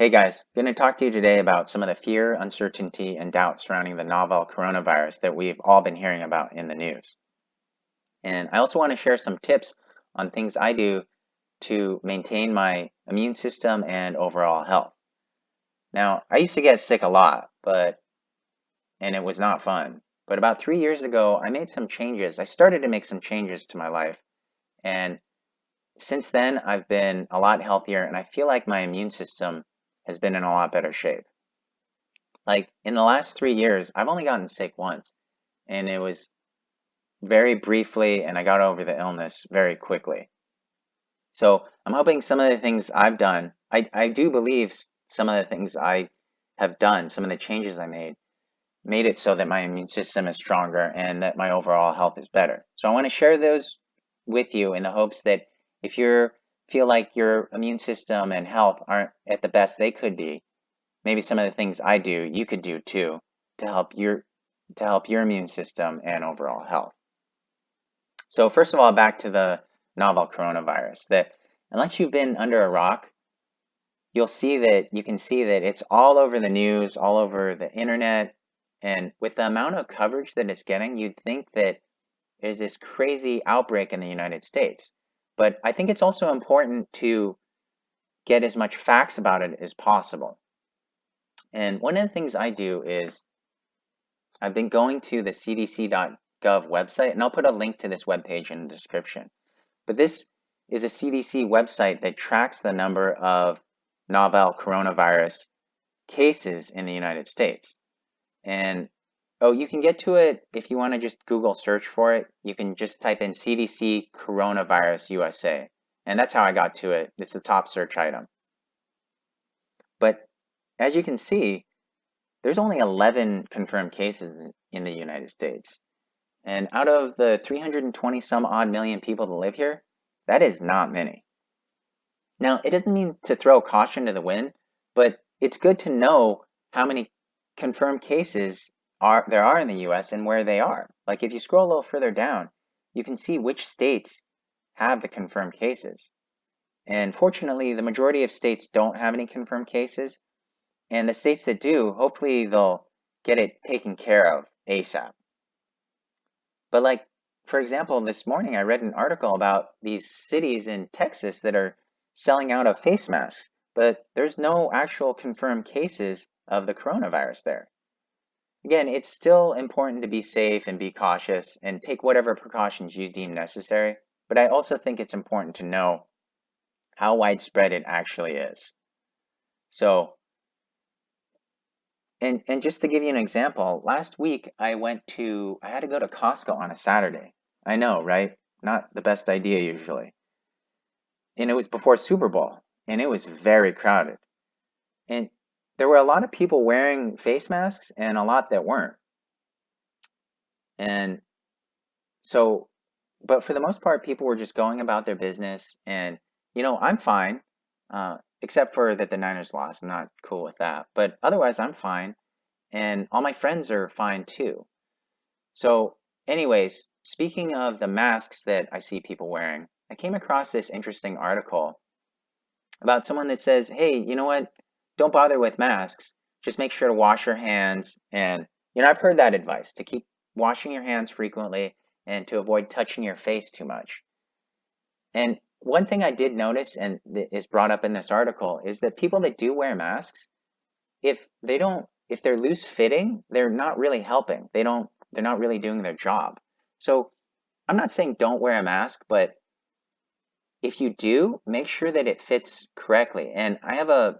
Hey guys, going to talk to you today about some of the fear, uncertainty, and doubt surrounding the novel coronavirus that we've all been hearing about in the news. And I also want to share some tips on things I do to maintain my immune system and overall health. Now, I used to get sick a lot, and it was not fun. But about 3 years ago, I made some changes. I started to make some changes to my life. And since then, I've been a lot healthier, and I feel like my immune system has been in a lot better shape. Like in the last 3 years, I've only gotten sick once, and it was very briefly, and I got over the illness very quickly. So I'm hoping some of the things I've done, I do believe some of the things I have done, some of the changes I made it so that my immune system is stronger and that my overall health is better. So I want to share those with you in the hopes that if you feel like your immune system and health aren't at the best they could be, maybe some of the things I do, you could do too to help your immune system and overall health. So first of all, back to the novel coronavirus, that unless you've been under a rock, you can see that it's all over the news, all over the internet, and with the amount of coverage that it's getting, you'd think that there's this crazy outbreak in the United States. But I think it's also important to get as much facts about it as possible. And one of the things I do is I've been going to the cdc.gov website, and I'll put a link to this webpage in the description. But this is a CDC website that tracks the number of novel coronavirus cases in the United States. And you can get to it if you want to just Google search for it. You can just type in CDC coronavirus USA. And that's how I got to it. It's the top search item. But as you can see, there's only 11 confirmed cases in the United States. And out of the 320 some odd million people that live here, that is not many. Now, it doesn't mean to throw caution to the wind, but it's good to know how many confirmed cases there are in the US and where they are. Like if you scroll a little further down, you can see which states have the confirmed cases. And fortunately, the majority of states don't have any confirmed cases. And the states that do, hopefully they'll get it taken care of ASAP. But like, for example, this morning I read an article about these cities in Texas that are selling out of face masks, but there's no actual confirmed cases of the coronavirus there. Again, it's still important to be safe and be cautious and take whatever precautions you deem necessary, but I also think it's important to know how widespread it actually is. So, and just to give you an example, last week I had to go to Costco on a Saturday. I know, right? Not the best idea usually. And it was before Super Bowl, and it was very crowded. And there were a lot of people wearing face masks and a lot that weren't. And so, but for the most part, people were just going about their business. And, I'm fine, except for that the Niners lost. I'm not cool with that. But otherwise, I'm fine. And all my friends are fine too. So, anyways, speaking of the masks that I see people wearing, I came across this interesting article about someone that says, hey, you know what? Don't bother with masks. Just make sure to wash your hands. And, I've heard that advice to keep washing your hands frequently and to avoid touching your face too much. And one thing I did notice and that is brought up in this article is that people that do wear masks, if they're loose fitting, they're not really helping. They're not really doing their job. So I'm not saying don't wear a mask, but if you do, make sure that it fits correctly. And I'll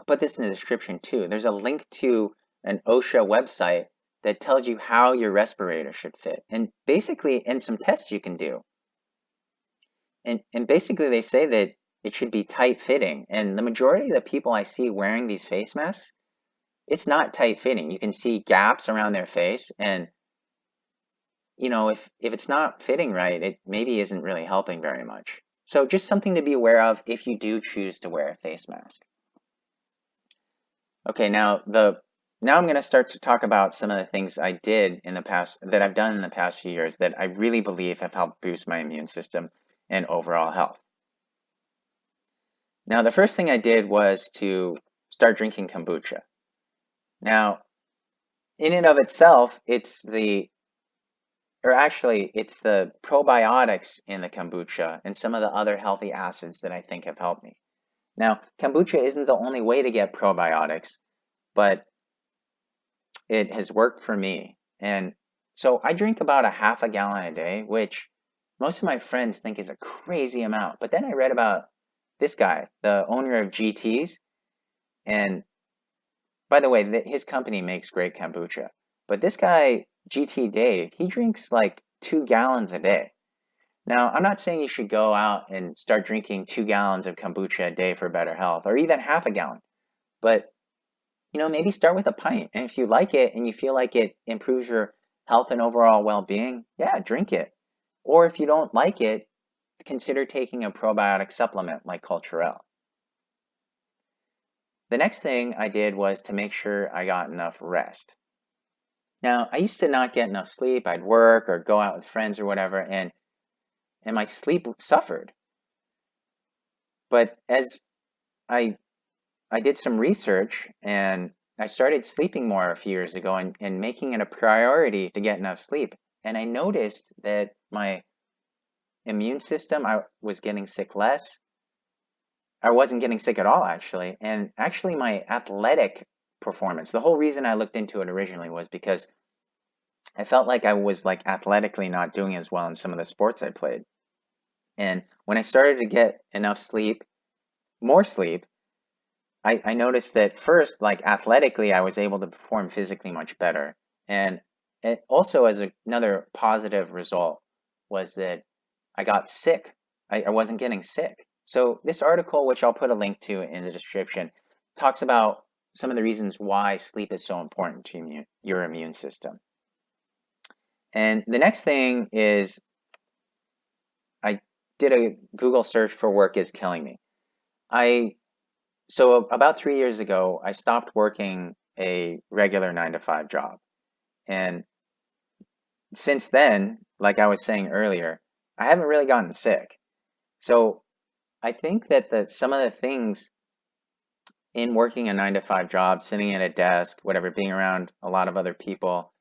put this in the description too. There's a link to an OSHA website that tells you how your respirator should fit. And basically, and some tests you can do. And basically they say that it should be tight fitting. And the majority of the people I see wearing these face masks, it's not tight fitting. You can see gaps around their face. And, if it's not fitting right, it maybe isn't really helping very much. So just something to be aware of if you do choose to wear a face mask. Okay, now I'm going to start to talk about some of the things I did in the past, that I've done in the past few years that I really believe have helped boost my immune system and overall health. Now, the first thing I did was to start drinking kombucha. Now, in and of itself, it's the probiotics in the kombucha and some of the other healthy acids that I think have helped me. Now, kombucha isn't the only way to get probiotics, but it has worked for me. And so I drink about a half a gallon a day, which most of my friends think is a crazy amount. But then I read about this guy, the owner of GT's, and by the way, his company makes great kombucha. But this guy, GT Dave, he drinks like 2 gallons a day. Now, I'm not saying you should go out and start drinking 2 gallons of kombucha a day for better health, or even half a gallon. But, maybe start with a pint. And if you like it and you feel like it improves your health and overall well-being, yeah, drink it. Or if you don't like it, consider taking a probiotic supplement like Culturelle. The next thing I did was to make sure I got enough rest. Now, I used to not get enough sleep. I'd work or go out with friends or whatever, and my sleep suffered. But as I did some research and I started sleeping more a few years ago and making it a priority to get enough sleep, and I noticed that my immune system, I was getting sick less. I wasn't getting sick at all, actually. And actually, my athletic performance, the whole reason I looked into it originally was because I felt like I was athletically not doing as well in some of the sports I played. And when I started to get enough sleep, more sleep, I noticed that first, athletically, I was able to perform physically much better. And it also, as another positive result, was that I got sick. I wasn't getting sick. So this article, which I'll put a link to in the description, talks about some of the reasons why sleep is so important to your immune system. And the next thing is I did a Google search for work is killing me. So about 3 years ago, I stopped working a regular 9 to 5 job. And since then, like I was saying earlier, I haven't really gotten sick. So I think that some of the things in working a 9 to 5 job, sitting at a desk, whatever, being around a lot of other people,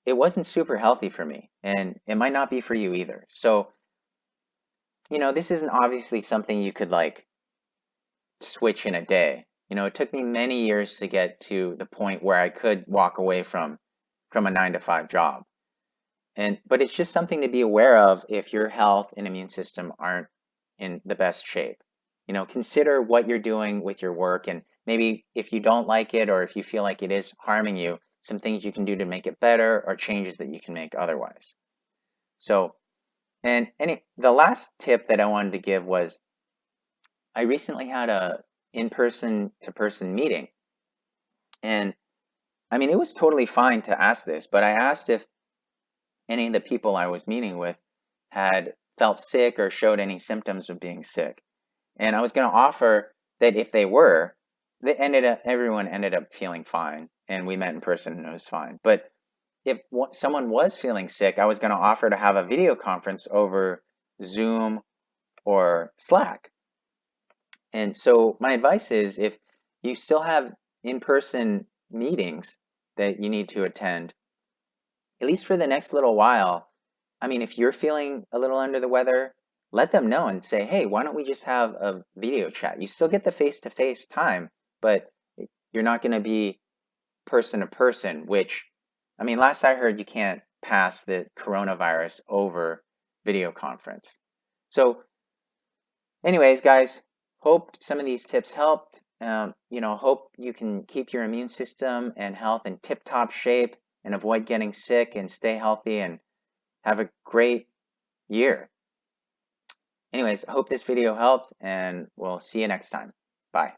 it wasn't super healthy for me, and it might not be for you either. So, this isn't obviously something you could switch in a day. It took me many years to get to the point where I could walk away from a 9 to 5 job. But it's just something to be aware of if your health and immune system aren't in the best shape. Consider what you're doing with your work, and maybe if you don't like it or if you feel like it is harming you, some things you can do to make it better or changes that you can make otherwise. So, the last tip that I wanted to give was I recently had a in-person to person meeting. And it was totally fine to ask this, but I asked if any of the people I was meeting with had felt sick or showed any symptoms of being sick. And I was going to offer that if they were, everyone ended up feeling fine, and we met in person and it was fine. But if someone was feeling sick, I was going to offer to have a video conference over Zoom or Slack. And so my advice is if you still have in-person meetings that you need to attend, at least for the next little while, if you're feeling a little under the weather, let them know and say, hey, why don't we just have a video chat? You still get the face-to-face time, but you're not going to be person to person, which, last I heard, you can't pass the coronavirus over video conference. So anyways, guys, hope some of these tips helped. Hope you can keep your immune system and health in tip-top shape and avoid getting sick and stay healthy and have a great year. Anyways, I hope this video helped, and we'll see you next time. Bye.